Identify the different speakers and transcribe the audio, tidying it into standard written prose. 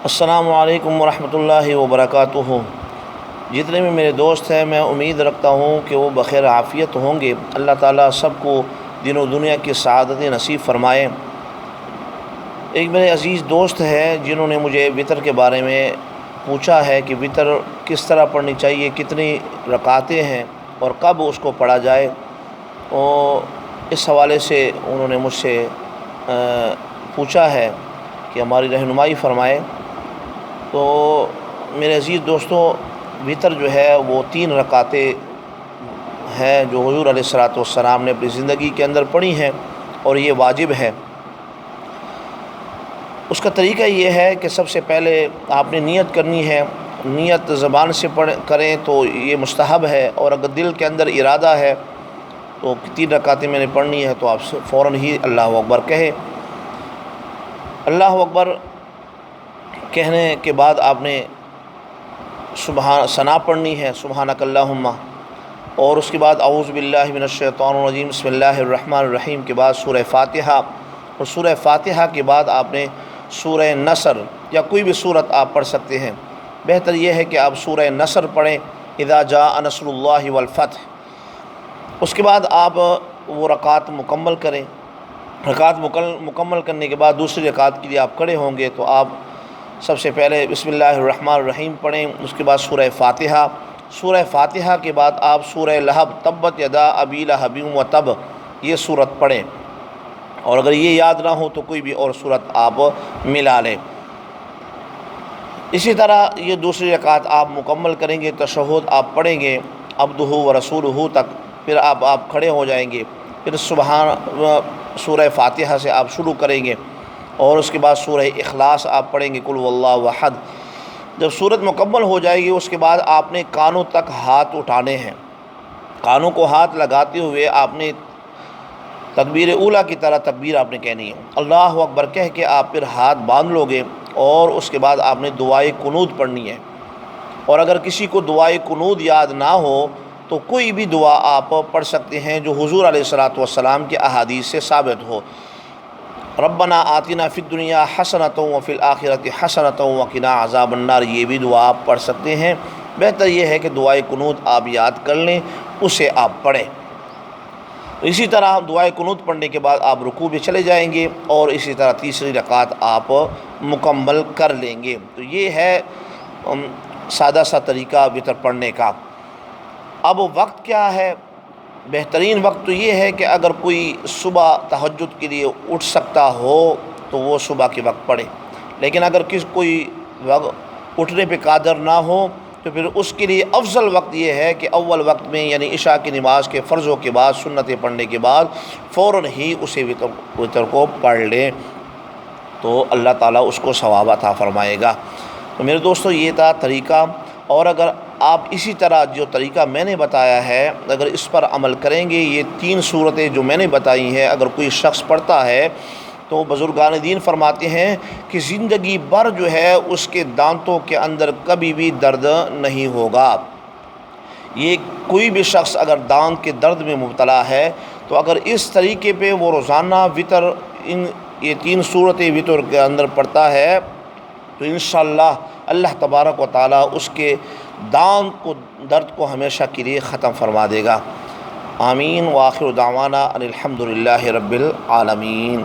Speaker 1: السلام علیکم ورحمۃ اللہ وبرکاتہ۔ جتنے بھی میرے دوست ہیں میں امید رکھتا ہوں کہ وہ بخیر عافیت ہوں گے۔ اللہ تعالیٰ سب کو دین و دنیا کی سعادت نصیب فرمائے۔ ایک میرے عزیز دوست ہیں جنہوں نے مجھے وطر کے بارے میں پوچھا ہے کہ وطر کس طرح پڑھنی چاہیے، کتنی رکعتیں ہیں اور کب اس کو پڑھا جائے، اور اس حوالے سے انہوں نے مجھ سے پوچھا ہے کہ ہماری رہنمائی فرمائے۔ تو میرے عزیز دوستوں، وطر جو ہے وہ 3 رکعتیں ہیں جو حضور علیہ الصلوۃ والسلام نے اپنی زندگی کے اندر پڑھی ہیں، اور یہ واجب ہے۔ اس کا طریقہ یہ ہے کہ سب سے پہلے آپ نے نیت کرنی ہے۔ نیت زبان سے کریں تو یہ مستحب ہے، اور اگر دل کے اندر ارادہ ہے تو 3 رکعتیں میں نے پڑھنی ہے تو آپ فوراً ہی اللہ اکبر کہیں۔ اللہ اکبر کہنے کے بعد آپ نے ثنا پڑھنی ہے، سبحانک اللہم، اور اس کے بعد اعوذ باللہ من الشیطان الرجیم بسم اللہ الرحمن الرحیم کے بعد سورہ فاتحہ، اور سورہ فاتحہ کے بعد آپ نے سورہ نصر یا کوئی بھی سورت آپ پڑھ سکتے ہیں۔ بہتر یہ ہے کہ آپ سورہ نصر پڑھیں، اذا جاء نصر اللہ والفتح۔ اس کے بعد آپ وہ رکعت مکمل کریں۔ رکعت مکمل کرنے کے بعد دوسری رکعت کے لیے آپ کھڑے ہوں گے تو آپ سب سے پہلے بسم اللہ الرحمن الرحیم پڑھیں، اس کے بعد سورہ فاتحہ۔ سورہ فاتحہ کے بعد آپ سورہ لہب تبت یدا ابی لہب وتب یہ سورت پڑھیں، اور اگر یہ یاد نہ ہو تو کوئی بھی اور سورت آپ ملا لیں۔ اسی طرح یہ دوسری رکعت آپ مکمل کریں گے، تشہد آپ پڑھیں گے عبدہ ورسولہ تک، پھر آپ کھڑے ہو جائیں گے، پھر سورہ فاتحہ سے آپ شروع کریں گے، اور اس کے بعد سورہ اخلاص آپ پڑھیں گے، قل واللہ احد۔ جب سورت مکمل ہو جائے گی اس کے بعد آپ نے کانوں تک ہاتھ اٹھانے ہیں۔ کانوں کو ہاتھ لگاتے ہوئے آپ نے تکبیر اولیٰ کی طرح تکبیر آپ نے کہنی ہے، اللہ اکبر کہہ کے آپ پھر ہاتھ باندھ لو گے، اور اس کے بعد آپ نے دعائے قنوت پڑھنی ہے۔ اور اگر کسی کو دعائے قنوت یاد نہ ہو تو کوئی بھی دعا آپ پڑھ سکتے ہیں جو حضور علیہ الصلوۃ والسلام کے احادیث سے ثابت ہو۔ ربنا آتنا فی الدنیا حسنۃ وفی الآخرۃ حسنۃ وقنا عذاب النار، یہ بھی دعا آپ پڑھ سکتے ہیں۔ بہتر یہ ہے کہ دعائے قنوت آپ یاد کر لیں، اسے آپ پڑھیں۔ اسی طرح دعائے قنوت پڑھنے کے بعد آپ رکوع میں چلے جائیں گے، اور اسی طرح تیسری رکعت آپ مکمل کر لیں گے۔ تو یہ ہے سادہ سا طریقہ وطر پڑھنے کا۔ اب وقت کیا ہے؟ بہترین وقت تو یہ ہے کہ اگر کوئی صبح تہجد کے لیے اٹھ سکتا ہو تو وہ صبح کے وقت پڑھے، لیکن اگر کوئی وقت اٹھنے پہ قادر نہ ہو تو پھر اس کے لیے افضل وقت یہ ہے کہ اول وقت میں، یعنی عشاء کی نماز کے فرضوں کے بعد، سنتیں پڑھنے کے بعد فوراً ہی اسے وطر کو پڑھ لیں، تو اللہ تعالیٰ اس کو ثواب عطا فرمائے گا۔ تو میرے دوستو، یہ تھا طریقہ، اور اگر آپ اسی طرح جو طریقہ میں نے بتایا ہے اگر اس پر عمل کریں گے، یہ 3 صورتیں جو میں نے بتائی ہیں اگر کوئی شخص پڑھتا ہے تو بزرگان دین فرماتے ہیں کہ زندگی بھر جو ہے اس کے دانتوں کے اندر کبھی بھی درد نہیں ہوگا۔ یہ کوئی بھی شخص اگر دانت کے درد میں مبتلا ہے تو اگر اس طریقے پہ وہ روزانہ وطر یہ 3 صورتیں وطر کے اندر پڑھتا ہے تو انشاءاللہ اللہ تبارک و تعالیٰ اس کے دانت درد کو ہمیشہ کے لیے ختم فرما دے گا۔ آمین، وآخر دعوانا ان الحمد للہ رب العالمین۔